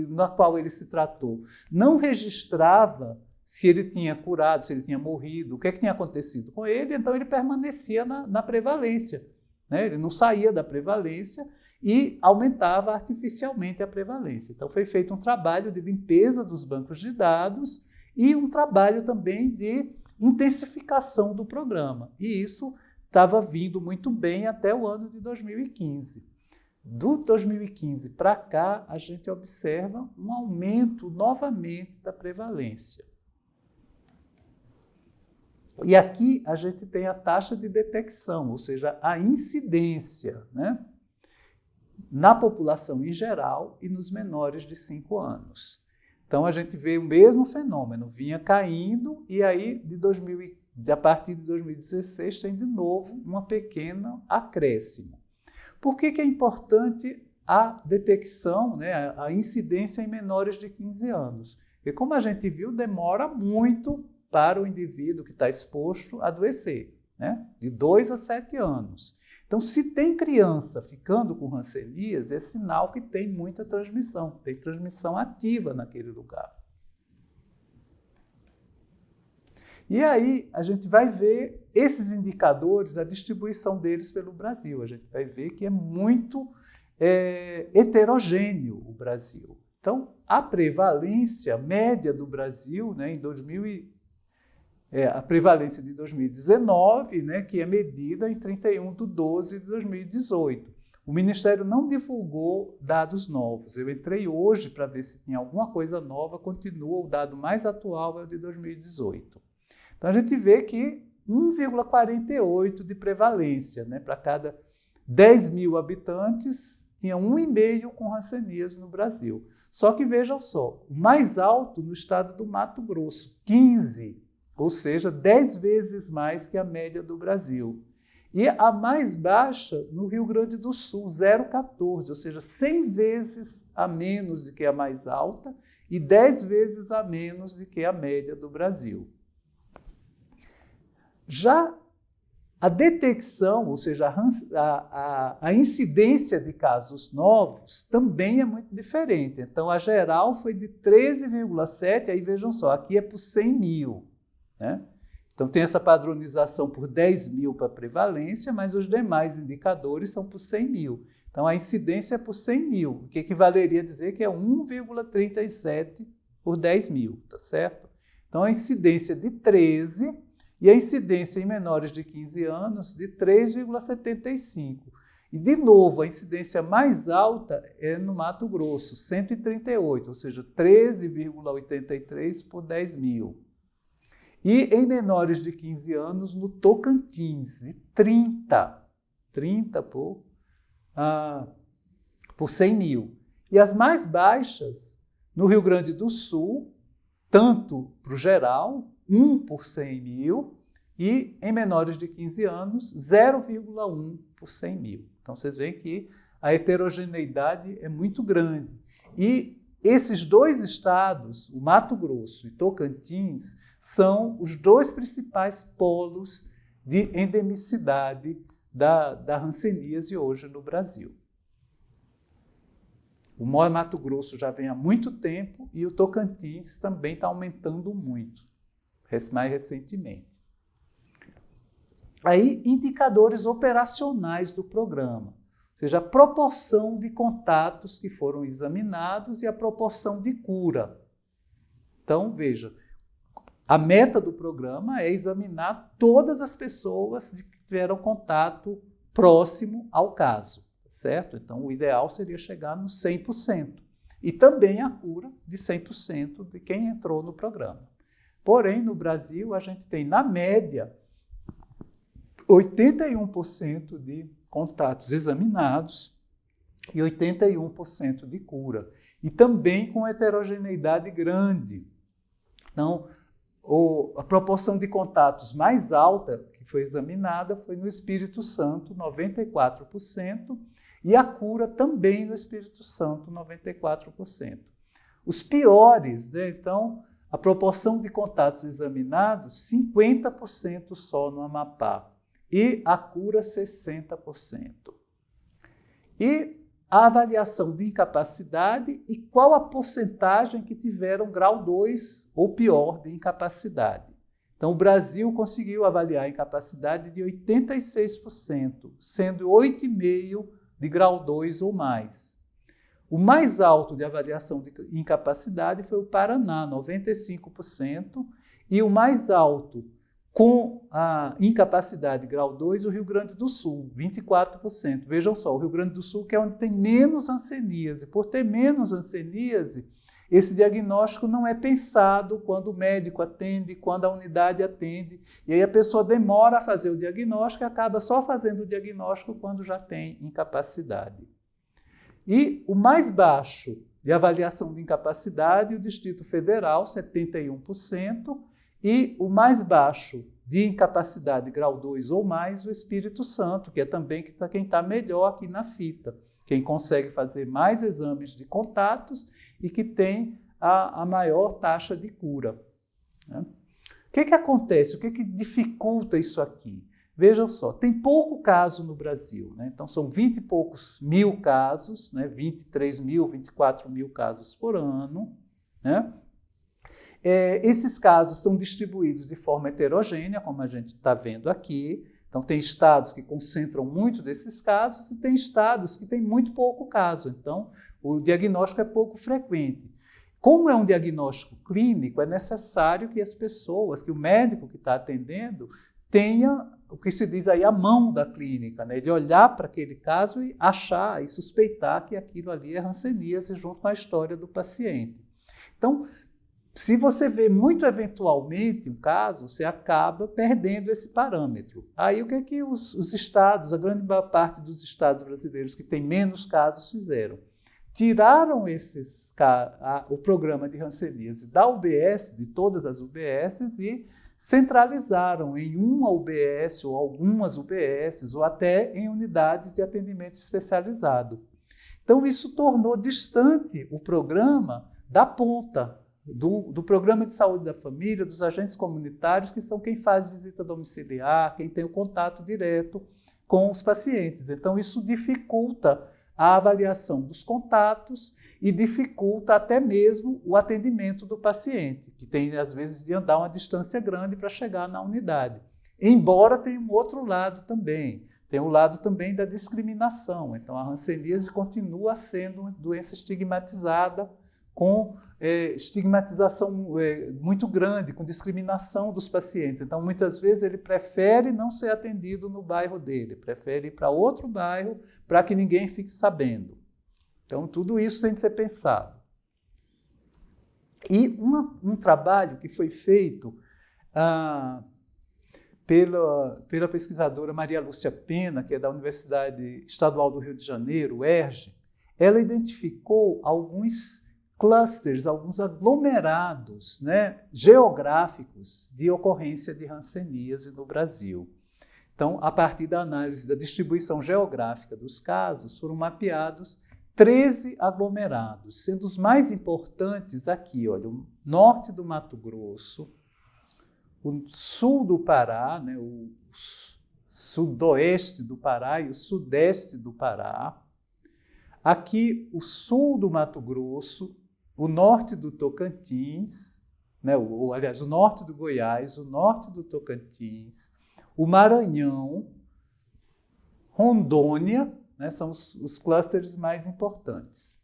na qual ele se tratou não registrava se ele tinha curado, se ele tinha morrido, o que tinha acontecido com ele, então ele permanecia na prevalência, né? Ele não saía da prevalência e aumentava artificialmente a prevalência. Então foi feito um trabalho de limpeza dos bancos de dados e um trabalho também de intensificação do programa. E isso estava vindo muito bem até o ano de 2015. Do 2015 para cá, a gente observa um aumento novamente da prevalência. E aqui a gente tem a taxa de detecção, ou seja, a incidência, né, na população em geral e nos menores de 5 anos. Então, a gente vê o mesmo fenômeno, vinha caindo, e aí, a partir de 2016, tem de novo uma pequena acréscimo. Por que é importante a detecção, né, a incidência em menores de 15 anos? Porque, como a gente viu, demora muito para o indivíduo que está exposto a adoecer, né, de 2 a 7 anos. Então, se tem criança ficando com hanseníase, é sinal que tem muita transmissão, tem transmissão ativa naquele lugar. E aí a gente vai ver esses indicadores, a distribuição deles pelo Brasil. A gente vai ver que é muito heterogêneo o Brasil. Então, a prevalência média do Brasil, né, a prevalência de 2019, né, que é medida em 31/12/2018. O Ministério não divulgou dados novos. Eu entrei hoje para ver se tinha alguma coisa nova, continua, o dado mais atual é o de 2018. Então, a gente vê que 1,48 de prevalência, né? Para cada 10 mil habitantes, tinha 1,5 com hanseníase no Brasil. Só que, vejam só, o mais alto no estado do Mato Grosso, 15, ou seja, 10 vezes mais que a média do Brasil. E a mais baixa no Rio Grande do Sul, 0,14, ou seja, 100 vezes a menos do que a mais alta e 10 vezes a menos do que a média do Brasil. Já a detecção, ou seja, a incidência de casos novos, também é muito diferente. Então, a geral foi de 13,7, aí vejam só, aqui é por 100 mil, né? Então, tem essa padronização por 10 mil para prevalência, mas os demais indicadores são por 100 mil. Então, a incidência é por 100 mil, o que equivaleria a dizer que é 1,37 por 10 mil, tá certo? Então, a incidência de 13 e a incidência em menores de 15 anos de 3,75. E, de novo, a incidência mais alta é no Mato Grosso, 138, ou seja, 13,83 por 10 mil. E em menores de 15 anos, no Tocantins, de 30 por 100 mil. E as mais baixas, no Rio Grande do Sul, tanto para o geral, 1 por 100 mil, e em menores de 15 anos, 0,1 por 100 mil. Então, vocês veem que a heterogeneidade é muito grande. E esses dois estados, o Mato Grosso e Tocantins, são os dois principais polos de endemicidade da hanseníase hoje no Brasil. O Mato Grosso já vem há muito tempo e o Tocantins também está aumentando muito, mais recentemente. Aí, indicadores operacionais do programa, ou seja, a proporção de contatos que foram examinados e a proporção de cura. Então, veja, a meta do programa é examinar todas as pessoas que tiveram contato próximo ao caso. Certo? Então, o ideal seria chegar no 100%. E também a cura de 100% de quem entrou no programa. Porém, no Brasil, a gente tem, na média, 81% de contatos examinados e 81% de cura. E também com heterogeneidade grande. Então, a proporção de contatos mais alta que foi examinada foi no Espírito Santo, 94%, e a cura também no Espírito Santo, 94%. Os piores, né? Então, a proporção de contatos examinados, 50% só no Amapá, e a cura 60%. E a avaliação de incapacidade e qual a porcentagem que tiveram grau 2 ou pior de incapacidade. Então, o Brasil conseguiu avaliar a incapacidade de 86%, sendo 8,5% de grau 2 ou mais. O mais alto de avaliação de incapacidade foi o Paraná, 95%, e o mais alto com a incapacidade grau 2, o Rio Grande do Sul, 24%. Vejam só, o Rio Grande do Sul que é onde tem menos hanseníase. Por ter menos hanseníase, esse diagnóstico não é pensado quando o médico atende, quando a unidade atende, e aí a pessoa demora a fazer o diagnóstico e acaba só fazendo o diagnóstico quando já tem incapacidade. E o mais baixo de avaliação de incapacidade, o Distrito Federal, 71%, e o mais baixo de incapacidade grau 2 ou mais, o Espírito Santo, que é também quem está melhor aqui na fita, quem consegue fazer mais exames de contatos e que tem a maior taxa de cura. Né? O que acontece? O que dificulta isso aqui? Vejam só, tem pouco caso no Brasil, né? Então são 20 e poucos mil casos, né? 23 mil, 24 mil casos por ano. Né? Esses casos são distribuídos de forma heterogênea, como a gente está vendo aqui. Então, tem estados que concentram muito desses casos e tem estados que têm muito pouco caso. Então, o diagnóstico é pouco frequente. Como é um diagnóstico clínico, é necessário que as pessoas, que o médico que está atendendo, tenha o que se diz aí a mão da clínica, né? Ele olhar para aquele caso e achar e suspeitar que aquilo ali é hanseníase junto com a história do paciente. Então, se você vê muito eventualmente um caso, você acaba perdendo esse parâmetro. Aí o que os estados, a grande parte dos estados brasileiros que têm menos casos fizeram? Tiraram o programa de hanseníase da UBS, de todas as UBSs, e centralizaram em uma UBS ou algumas UBSs, ou até em unidades de atendimento especializado. Então isso tornou distante o programa da ponta, do programa de saúde da família, dos agentes comunitários, que são quem faz visita domiciliar, quem tem o contato direto com os pacientes. Então, isso dificulta a avaliação dos contatos e dificulta até mesmo o atendimento do paciente, que tem, às vezes, de andar uma distância grande para chegar na unidade. Embora tenha um outro lado também, tem o lado também da discriminação. Então, a hanseníase continua sendo uma doença estigmatizada, com estigmatização muito grande, com discriminação dos pacientes. Então, muitas vezes, ele prefere não ser atendido no bairro dele, prefere ir para outro bairro para que ninguém fique sabendo. Então, tudo isso tem de ser pensado. E um trabalho que foi feito pela pesquisadora Maria Lúcia Pena, que é da Universidade Estadual do Rio de Janeiro, UERJ, ela identificou alguns clusters, alguns aglomerados, né, geográficos de ocorrência de hanseníase no Brasil. Então, a partir da análise da distribuição geográfica dos casos, foram mapeados 13 aglomerados, sendo os mais importantes aqui, olha, o norte do Mato Grosso, o sul do Pará, né, o sudoeste do Pará e o sudeste do Pará, aqui o sul do Mato Grosso, o norte do Tocantins, né, aliás, o norte do Goiás, o norte do Tocantins, o Maranhão, Rondônia, né, são os clusters mais importantes.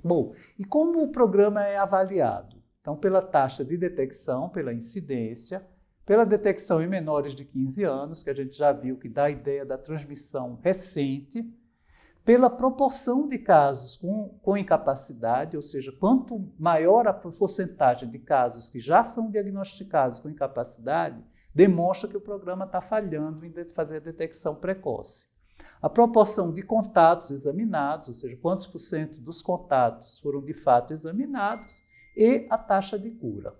Bom, e como o programa é avaliado? Então, pela taxa de detecção, pela incidência, pela detecção em menores de 15 anos, que a gente já viu que dá a ideia da transmissão recente, pela proporção de casos com incapacidade, ou seja, quanto maior a porcentagem de casos que já são diagnosticados com incapacidade, demonstra que o programa está falhando em fazer a detecção precoce. A proporção de contatos examinados, ou seja, quantos por cento dos contatos foram de fato examinados, e a taxa de cura.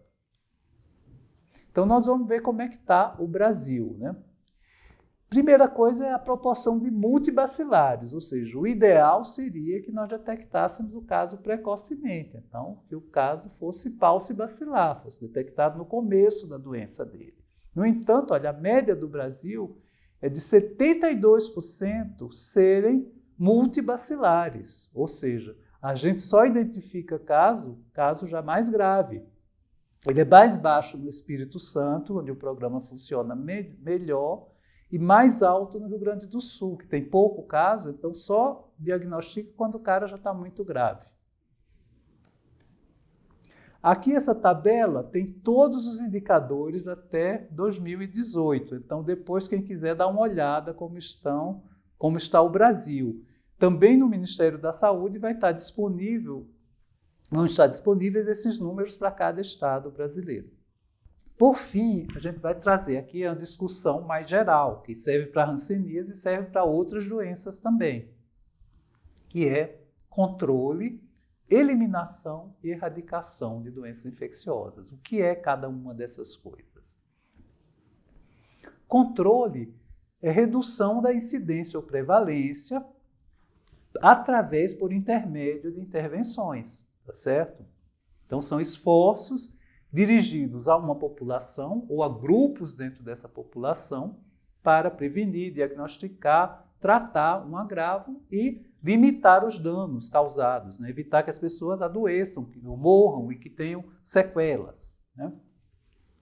Então, nós vamos ver como é que está o Brasil, né? Primeira coisa é a proporção de multibacilares, ou seja, o ideal seria que nós detectássemos o caso precocemente. Então, que o caso fosse paucibacilar, fosse detectado no começo da doença dele. No entanto, olha, a média do Brasil é de 72% serem multibacilares, ou seja, a gente só identifica caso já mais grave. Ele é mais baixo no Espírito Santo, onde o programa funciona melhor, e mais alto no Rio Grande do Sul, que tem pouco caso, então só diagnostica quando o cara já está muito grave. Aqui essa tabela tem todos os indicadores até 2018, então depois quem quiser dar uma olhada como está o Brasil. Também no Ministério da Saúde vão estar disponíveis esses números para cada estado brasileiro. Por fim, a gente vai trazer aqui a discussão mais geral, que serve para a hanseníase e serve para outras doenças também, que é controle, eliminação e erradicação de doenças infecciosas. O que é cada uma dessas coisas? Controle é redução da incidência ou prevalência por intermédio de intervenções, tá certo? Então, são esforços dirigidos a uma população ou a grupos dentro dessa população para prevenir, diagnosticar, tratar um agravo e limitar os danos causados, né? Evitar que as pessoas adoeçam, que morram e que tenham sequelas, né?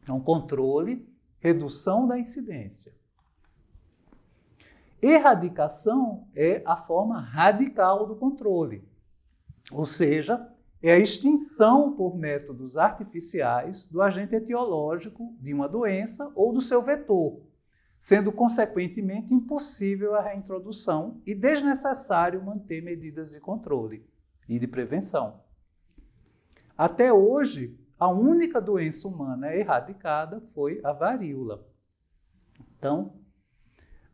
Então, controle, redução da incidência. Erradicação é a forma radical do controle, ou seja, é a extinção por métodos artificiais do agente etiológico de uma doença ou do seu vetor, sendo consequentemente impossível a reintrodução e desnecessário manter medidas de controle e de prevenção. Até hoje, a única doença humana erradicada foi a varíola. Então,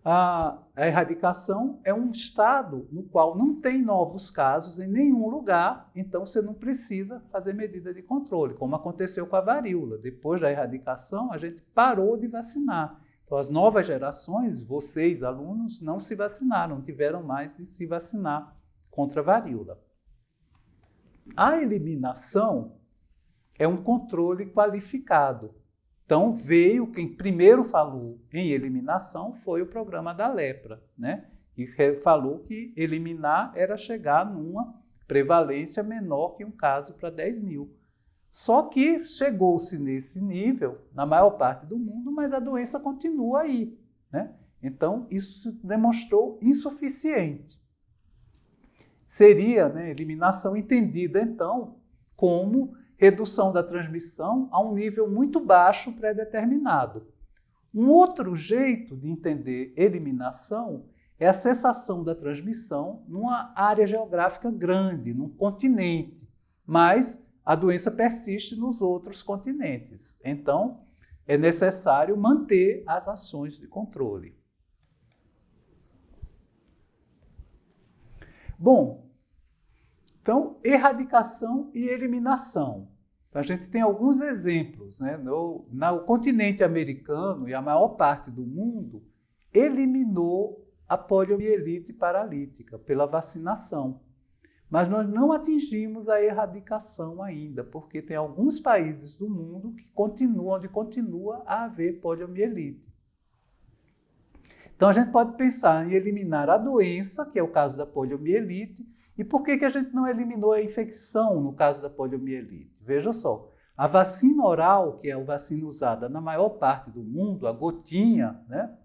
a erradicação é um estado no qual não tem novos casos em nenhum lugar, então você não precisa fazer medida de controle, como aconteceu com a varíola. Depois da erradicação, a gente parou de vacinar. Então, as novas gerações, vocês, alunos, não se vacinaram, não tiveram mais de se vacinar contra a varíola. A eliminação é um controle qualificado. Então, quem primeiro falou em eliminação foi o programa da lepra, né? E falou que eliminar era chegar numa prevalência menor que um caso para 10 mil. Só que chegou-se nesse nível na maior parte do mundo, mas a doença continua aí, né? Então, isso se demonstrou insuficiente. Seria, né, eliminação entendida, então, como redução da transmissão a um nível muito baixo pré-determinado. Um outro jeito de entender eliminação é a cessação da transmissão numa área geográfica grande, num continente, mas a doença persiste nos outros continentes. Então, é necessário manter as ações de controle. Bom, então, erradicação e eliminação. Então, a gente tem alguns exemplos, né? No continente americano e a maior parte do mundo eliminou a poliomielite paralítica pela vacinação. Mas nós não atingimos a erradicação ainda, porque tem alguns países do mundo que onde continua a haver poliomielite. Então, a gente pode pensar em eliminar a doença, que é o caso da poliomielite. E por que a gente não eliminou a infecção no caso da poliomielite? Veja só, a vacina oral, que é a vacina usada na maior parte do mundo, a gotinha, né?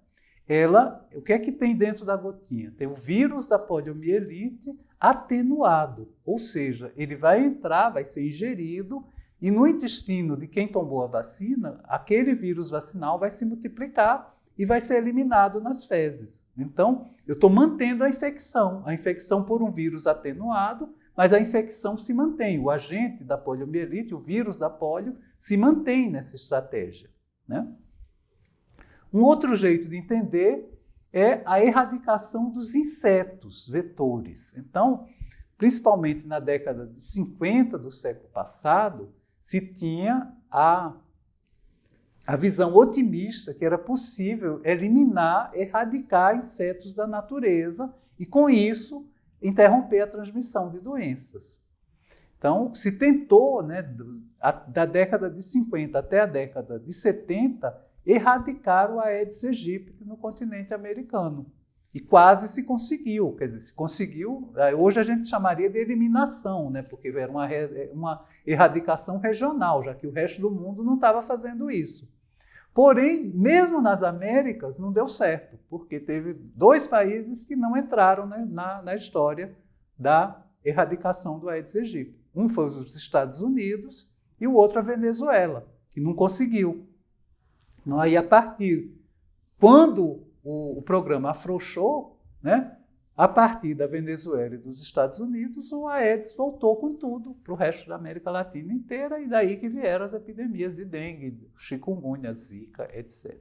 O que é que tem dentro da gotinha? Tem o vírus da poliomielite atenuado, ou seja, ele vai entrar, vai ser ingerido, e no intestino de quem tomou a vacina, aquele vírus vacinal vai se multiplicar e vai ser eliminado nas fezes. Então, eu estou mantendo a infecção por um vírus atenuado, mas a infecção se mantém. O agente da poliomielite, o vírus da polio, se mantém nessa estratégia, né? Um outro jeito de entender é a erradicação dos insetos vetores. Então, principalmente na década de 50 do século passado, se tinha a visão otimista que era possível erradicar insetos da natureza e, com isso, interromper a transmissão de doenças. Então, se tentou, né, da década de 50 até a década de 70, erradicar o Aedes aegypti no continente americano. E quase se conseguiu, quer dizer, se conseguiu, hoje a gente chamaria de eliminação, né, porque era uma erradicação regional, já que o resto do mundo não estava fazendo isso. Porém, mesmo nas Américas, não deu certo, porque teve 2 países que não entraram, né, na história da erradicação do Aedes aegypti. Um foi os Estados Unidos e o outro a Venezuela, que não conseguiu. Então, aí, quando o programa afrouxou, né, a partir da Venezuela e dos Estados Unidos, o Aedes voltou com tudo para o resto da América Latina inteira, e daí que vieram as epidemias de dengue, chikungunya, zika, etc.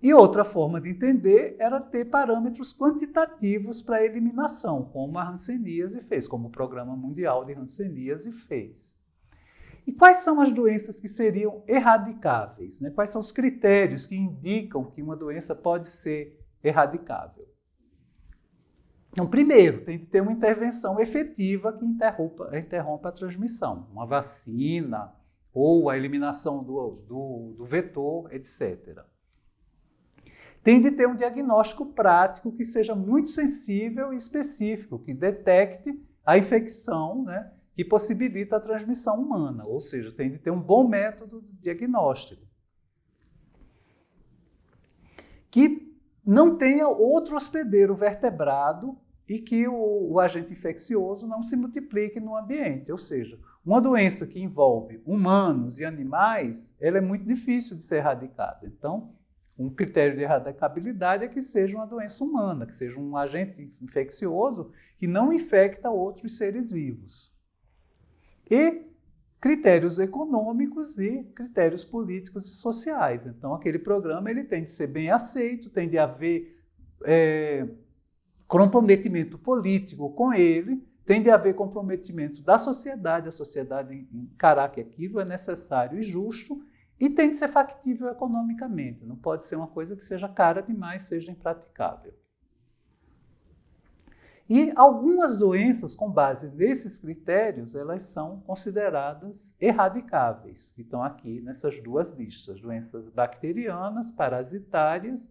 E outra forma de entender era ter parâmetros quantitativos para a eliminação, como a hanseníase fez, como o Programa Mundial de Hanseníase fez. E quais são as doenças que seriam erradicáveis, né? Quais são os critérios que indicam que uma doença pode ser erradicável? Então, primeiro, tem de ter uma intervenção efetiva que interrompa a transmissão, uma vacina ou a eliminação do vetor, etc. Tem de ter um diagnóstico prático que seja muito sensível e específico, que detecte a infecção, né, que possibilita a transmissão humana, ou seja, tem de ter um bom método de diagnóstico. Que não tenha outro hospedeiro vertebrado e que o agente infeccioso não se multiplique no ambiente. Ou seja, uma doença que envolve humanos e animais, ela é muito difícil de ser erradicada. Então, um critério de erradicabilidade é que seja uma doença humana, que seja um agente infeccioso que não infecta outros seres vivos. E critérios econômicos e critérios políticos e sociais. Então, aquele programa ele tem de ser bem aceito, tem de haver comprometimento político com ele, tem de haver comprometimento da sociedade, a sociedade encarar que aquilo é necessário e justo, e tem de ser factível economicamente. Não pode ser uma coisa que seja cara demais, seja impraticável. E algumas doenças, com base nesses critérios, elas são consideradas erradicáveis, que estão aqui nessas 2 listas, doenças bacterianas, parasitárias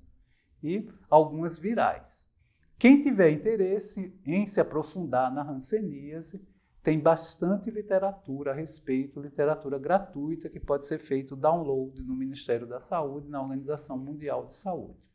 e algumas virais. Quem tiver interesse em se aprofundar na hanseníase, tem bastante literatura a respeito, literatura gratuita que pode ser feito download no Ministério da Saúde, na Organização Mundial de Saúde.